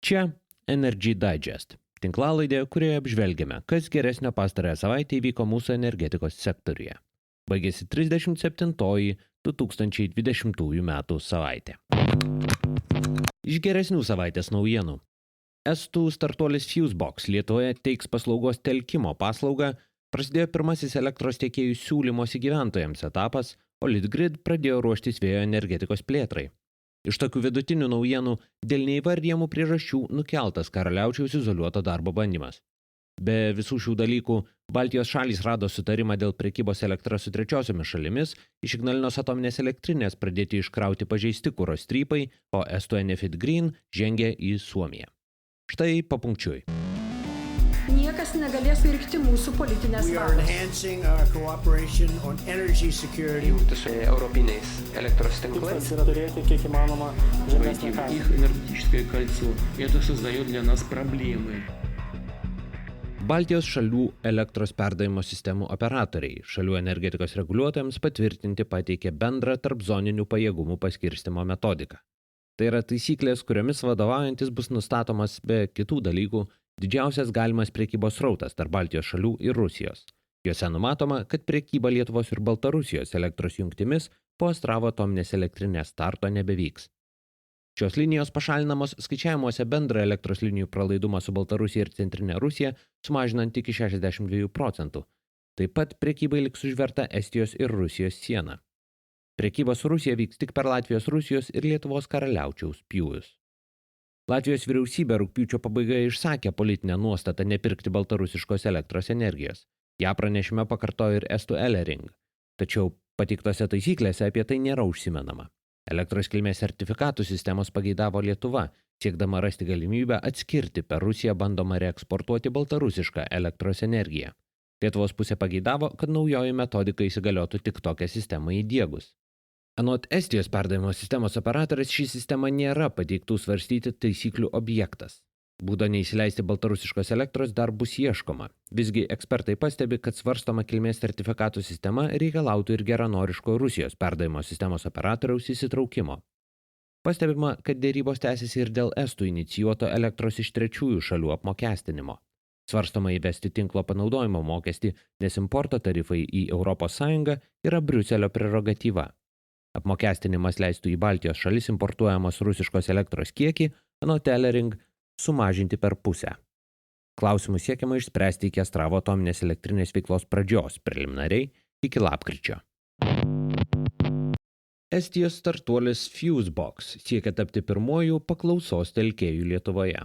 Čia Energy Digest, tinklalaidė, kurioje apžvelgiame, kas geresnio pastarąją savaitę įvyko mūsų energetikos sektoriuje. Baigėsi 37-oji 2020 metų savaitė. Iš geresnių savaitės naujienų. Estų startuolis Fusebox Lietuvoje teiks paslaugos telkimo paslaugą, prasidėjo pirmasis elektros tiekėjų siūlymosi gyventojams etapas, o Litgrid pradėjo ruoštis vėjo energetikos plėtrai. Iš tokių vidutinių naujienų dėl neįvardijamų priežasčių nukeltas Karaliaučiaus izoliuoto darbo bandymas. Be visų šių dalykų, Baltijos šalys rado sutarimą dėl prekybos elektra su trečiosiomis šalimis, iš Ignalinos atominės elektrinės pradėti iškrauti pažeisti kuro strypai, o Estų Enefit Green žengė į Suomiją. Štai papunkčiui. Niekas negalės pirkti mūsų politinės valios. Jungti su europiniais elektros tinklais. Tikslas yra turėti kiek įmanoma žemesnę kainą. Их энергетическое кольцо. Это создает для нас проблемы. Baltijos šalių elektros perdavimo sistemų operatoriai šalių energetikos reguliuotojams patvirtinti pateikė bendrą tarpzoninių pajėgumų paskirstymo metodiką. Tai yra taisyklės, kuriomis vadovaujantis bus nustatomas be kitų dalykų didžiausias galimas prekybos srautas tarp Baltijos šalių ir Rusijos. Jose numatoma, kad prekyba Lietuvos ir Baltarusijos elektros jungtimis po Astravo atominės elektrinės starto nebevyks. Šios linijos pašalinamos skaičiavimuose bendrą elektros linijų pralaidumą su Baltarusija ir Centrinė Rusija, sumažinant iki 62%. Taip pat prekybai liks užverta Estijos ir Rusijos siena. Prekyba su Rusija vyks tik per Latvijos, Rusijos ir Lietuvos Karaliaučiaus pjūvius. Latvijos vyriausybė rugpjūčio pabaigoje išsakė politinę nuostatą nepirkti baltarusiškos elektros energijos. Ja pranešime pakartojo ir Estų Elering. Tačiau pateiktose taisyklėse apie tai nėra užsimenama. Elektros kilmės sertifikatų sistemos pageidavo Lietuva, siekdama rasti galimybę atskirti per Rusiją bandomą reeksportuoti baltarusišką elektros energiją. Lietuvos pusė pageidavo, kad naujoji metodika įsigaliotų tik tokią sistemą įdiegus. Anot Estijos perdavimo sistemos operatorės, ši sistema nėra pateiktų svarstyti taisyklių objektas. Būdo neįsileisti baltarusiškos elektros dar bus ieškoma. Visgi ekspertai pastebi, kad svarstoma kilmės sertifikatų sistema reikalautų ir geranoriško Rusijos perdavimo sistemos operatoriaus įsitraukimo. Pastebima, kad dėrybos tęsiasi ir dėl Estų inicijuoto elektros iš trečiųjų šalių apmokestinimo. Svarstoma įvesti tinklo panaudojimo mokestį, nes importo tarifai į ES yra Briuselio prerogatyva. Apmokestinimas leistų į Baltijos šalis importuojamos rusiškos elektros kiekį, anot Elering, sumažinti per pusę. Klausimus siekiama išspręsti iki Astravo atominės elektrinės veiklos pradžios, preliminariai iki lapkričio. Estijos startuolis Fusebox siekia tapti pirmojų paklausos telkėjų Lietuvoje.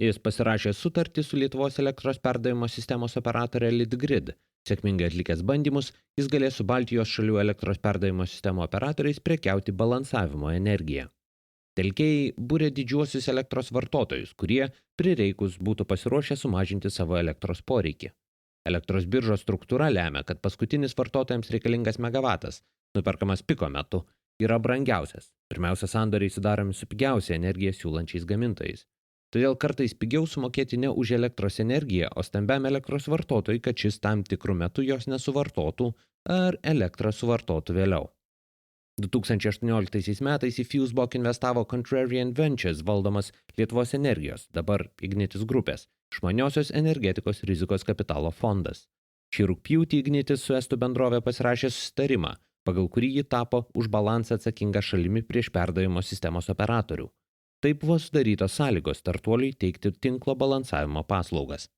Jis pasirašė sutartį su Lietuvos elektros perdavimo sistemos operatorė Litgrid. Sėkmingai atlikęs bandymus, jis galės su Baltijos šalių elektros perdavimo sistemo operatoriais prekiauti balansavimo energiją. Telkėjai būrė didžiuosius elektros vartotojus, kurie prireikus būtų pasiruošę sumažinti savo elektros poreikį. Elektros biržos struktūra lemia, kad paskutinis vartotojams reikalingas megavatas, nuperkamas piko metu, yra brangiausias. Pirmiausia, sandoriai sudaromi su pigiausia energiją siūlančiais gamintojais. Todėl kartais pigiau sumokėti ne už elektros energiją, o stambiam elektros vartotojui, kad šis tam tikrų metų jos nesuvartotų ar elektrą suvartotų vėliau. 2018 metais į Fusebox investavo Contrarian Ventures valdomas Lietuvos energijos, dabar Ignitis grupės, išmaniosios energetikos rizikos kapitalo fondas. Šį rugpjūtį Ignitis su Estų bendrovė pasirašė susitarimą, pagal kurį ji tapo už balansą atsakinga šalimi prieš perdavimo sistemos operatorių. Taip buvo sudarytos sąlygos startuoliui teikti tinklo balansavimo paslaugas.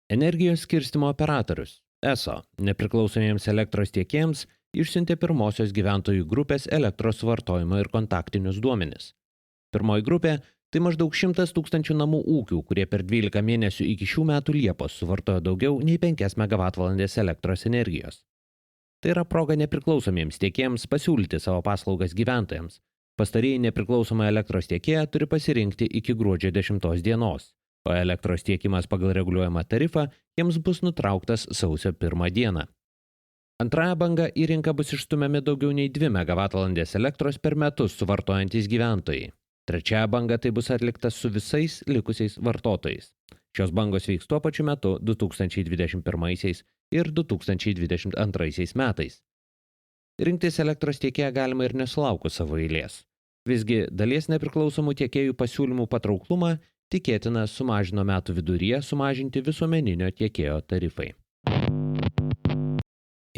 Energijos skirstymo operatorius ESO nepriklausomiems elektros tiekėjams išsiuntė pirmosios gyventojų grupės elektros suvartojimo ir kontaktinius duomenis. Pirmoji grupė – tai maždaug 100 000 namų ūkių, kurie per 12 mėnesių iki šių metų Liepos suvartojo daugiau nei 5 MWh elektros energijos. Tai yra proga nepriklausomiems tiekėjams pasiūlyti savo paslaugas gyventojams. Pastarieji nepriklausomą elektros tiekėją turi pasirinkti iki gruodžio 10 dienos, o elektros tiekimas pagal reguliuojamą tarifą jiems bus nutrauktas sausio 1 dieną. Antrąją bangą į rinką bus išstumiami daugiau nei 2 MWh elektros per metus suvartojantys gyventojai. Trečiąją bangą tai bus atliktas su visais likusiais vartotojais. Šios bangos vyks tuo pačiu metu 2021 ir 2022 metais. Rinktis elektros tiekėją galima ir nesulaukus savo eilės. Visgi dalies nepriklausomų tiekėjų pasiūlymų patrauklumą tikėtina sumažino metų viduryje sumažinti visuomeninio tiekėjo tarifai.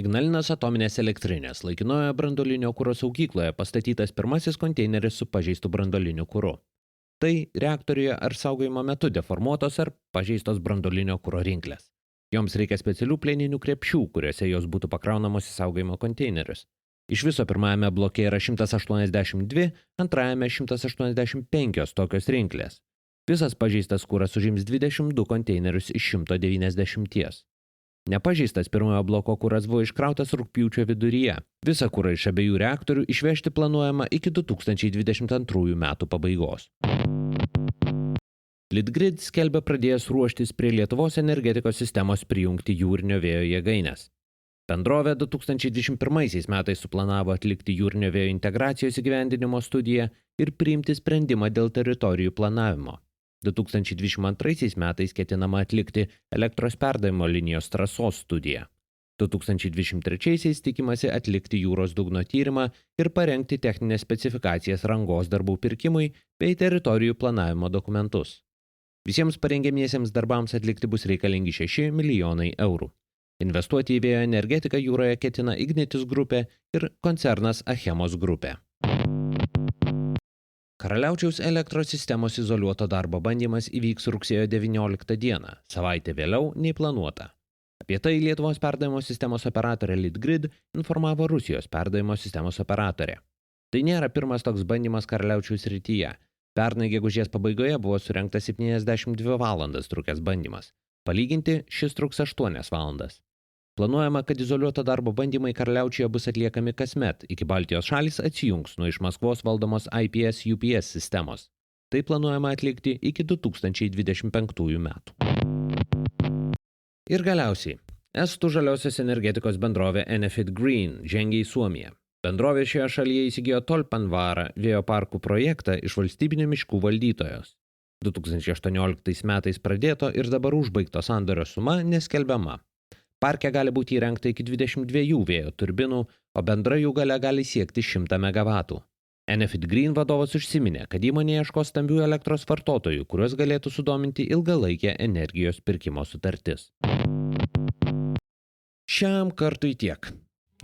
Ignalinos atominės elektrinės laikinoje branduolinio kuro saugykloje pastatytas pirmasis konteineris su pažeistu branduoliniu kuru. Tai reaktoriuje ar saugojimo metu deformuotos ar pažeistos branduolinio kuro rinklės. Joms reikia specialių plieninių krepšių, kuriuose jos būtų pakraunamos į saugojimo konteinerius. Iš viso pirmajame bloke yra 182, antrajame 185 tokios rinklės. Visas pažeistas kuras užims 22 konteinerius iš 190. Nepažeistas pirmojo bloko kuras buvo iškrautas rugpjūčio viduryje. Visą kurą iš abiejų reaktorių išvežti planuojama iki 2022 metų pabaigos. Litgrid skelbia pradėjęs ruoštis prie Lietuvos energetikos sistemos prijungti jūrinio vėjo jėgaines. Bendrovė 2021 metais suplanavo atlikti jūrinio vėjo integracijos įgyvendinimo studiją ir priimti sprendimą dėl teritorijų planavimo. 2022 metais ketinama atlikti elektros perdavimo linijos trasos studiją. 2023 tikimasi atlikti jūros dugno tyrimą ir parengti techninės specifikacijas rangos darbų pirkimui bei teritorijų planavimo dokumentus. Visiems parengiamiesiems darbams atlikti bus reikalingi 6 milijonai eurų. Investuoti į vėjo energetiką jūroje ketina Ignitis grupė ir koncernas Achemos grupė. Karaliaučiaus elektros sistemos izoliuoto darbo bandymas įvyks rugsėjo 19 dieną, savaitę vėliau nei planuota. Apie tai Lietuvos perdavimo sistemos operatorė Litgrid informavo Rusijos perdavimo sistemos operatorė. Tai nėra pirmas toks bandymas Karaliaučiaus srityje. Pernai gegužės pabaigoje buvo surengtas 72 valandas trukęs bandymas. Palyginti, šis truks 8 valandas. Planuojama, kad izoliuoto darbo bandymai Karaliaučiuje bus atliekami kasmet, iki Baltijos šalys atsijungs nuo iš Maskvos valdomos IPS-UPS sistemos. Tai planuojama atlikti iki 2025 metų. Ir galiausiai, estų žaliosios energetikos bendrovė Enefit Green žengia į Suomiją. Bendrovė šioje šalyje įsigijo Tolpanvaara vėjo parkų projektą iš valstybinių miškų valdytojos. 2018 metais pradėto ir dabar užbaigto sandorio suma neskelbiama. Parke gali būti įrengta iki 22 vėjo turbinų, o bendra jų galia gali siekti 100 MW. Enefit Green vadovas užsiminė, kad įmonė ieško stambių elektros vartotojų, kuriuos galėtų sudominti ilgalaikė energijos pirkimo sutartis. Šiam kartui tiek.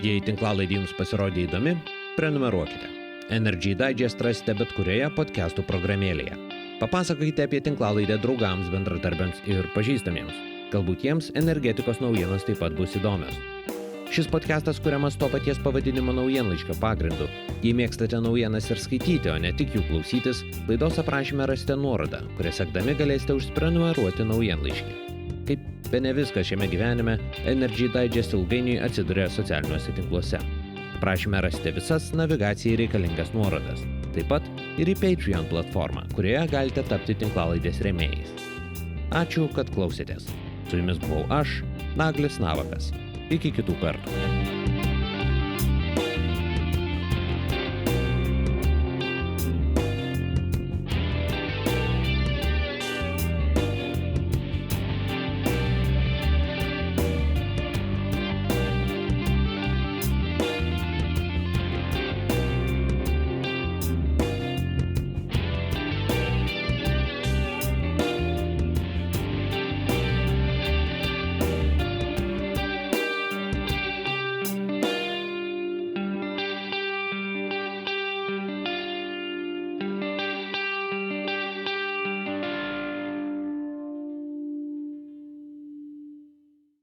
Jei tinklalaidė jums pasirodė įdomi, prenumeruokite. Energy Digest rasite bet kurioje podcastų programėlėje. Papasakokite apie tinklalaidę draugams, bendradarbiams ir pažįstamiems. Galbūt jiems energetikos naujienos taip pat bus įdomios. Šis podcastas kuriamas to paties pavadinimo naujienlaiškio pagrindu. Jei mėgstate naujienas ir skaityti, o ne tik jų klausytis, laidos aprašyme rasite nuorodą, kurią sekdami galėsite užsiprenumeruoti naujienlaiškį. Kaip bene viskas šiame gyvenime, Energy Digest ilgainiui atsiduria socialiniuose tinkluose. Aprašyme rasite visas navigacijai reikalingas nuorodas. Taip pat ir į Patreon platformą, kurioje galite tapti tinklalaidės rėmėjais. Ačiū, kad klausėtės. Su jumis buvau aš, Naglis Navakas. Iki kitų kartų.